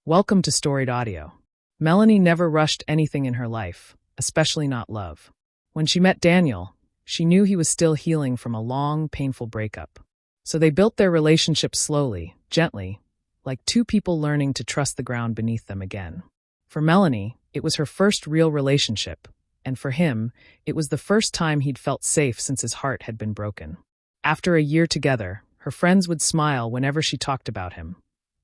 Welcome to Storied Audio. Melanie never rushed anything in her life, especially not love. When she met Daniel, she knew he was still healing from a long, painful breakup. So they built their relationship slowly, gently, like two people learning to trust the ground beneath them again. For Melanie, it was her first real relationship, and for him, it was the first time he'd felt safe since his heart had been broken. After a year together, her friends would smile whenever she talked about him.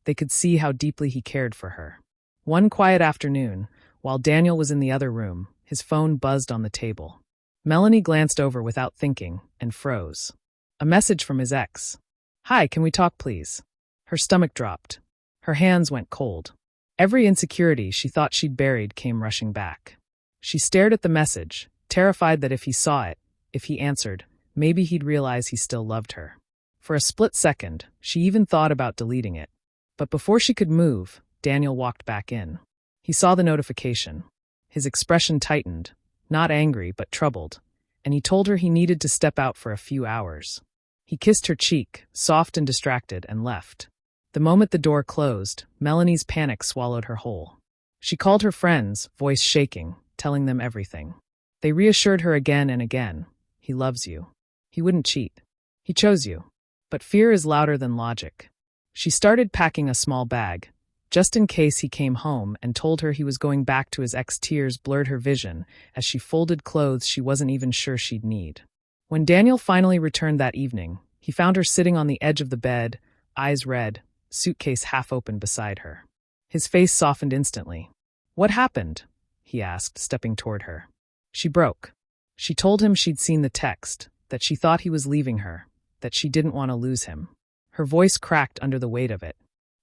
They could see how deeply he cared for her. One quiet afternoon, while Daniel was in the other room, his phone buzzed on the table. Melanie glanced over without thinking and froze. A message from his ex. "Hi, can we talk, please?" Her stomach dropped. Her hands went cold. Every insecurity she thought she'd buried came rushing back. She stared at the message, terrified that if he saw it, if he answered, maybe he'd realize he still loved her. For a split second, she even thought about deleting it. But before she could move, Daniel walked back in. He saw the notification. His expression tightened, not angry but troubled, and he told her he needed to step out for a few hours. He kissed her cheek, soft and distracted, and left. The moment the door closed, Melanie's panic swallowed her whole. She called her friends, voice shaking, telling them everything. They reassured her again and again. He loves you. He wouldn't cheat. He chose you. But fear is louder than logic. She started packing a small bag, just in case he came home, and told her he was going back to his ex. Tears blurred her vision as she folded clothes she wasn't even sure she'd need. When Daniel finally returned that evening, he found her sitting on the edge of the bed, eyes red, suitcase half open beside her. His face softened instantly. "What happened?" he asked, stepping toward her. She broke. She told him she'd seen the text, that she thought he was leaving her, that she didn't want to lose him. Her voice cracked under the weight of it.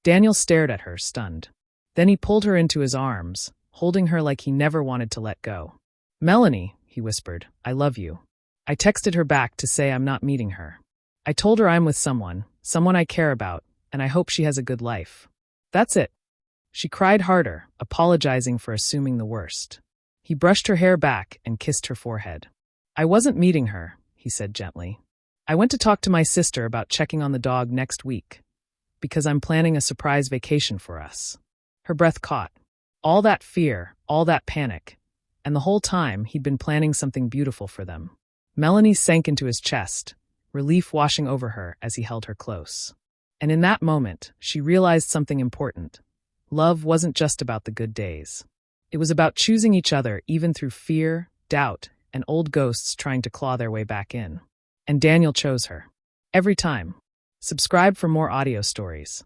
Daniel stared at her, stunned. Then he pulled her into his arms, holding her like he never wanted to let go. "Melanie," he whispered, "I love you." I texted her back to say I'm not meeting her. I told her I'm with someone I care about, and I hope she has a good life. That's it. She cried harder, apologizing for assuming the worst. He brushed her hair back and kissed her forehead. "I wasn't meeting her," he said gently. "I went to talk to my sister about checking on the dog next week, because I'm planning a surprise vacation for us." Her breath caught. All that fear, all that panic, and the whole time he'd been planning something beautiful for them. Melanie sank into his chest, relief washing over her as he held her close. And in that moment, she realized something important. Love wasn't just about the good days. It was about choosing each other even through fear, doubt, and old ghosts trying to claw their way back in. And Daniel chose her. Every time. Subscribe for more audio stories.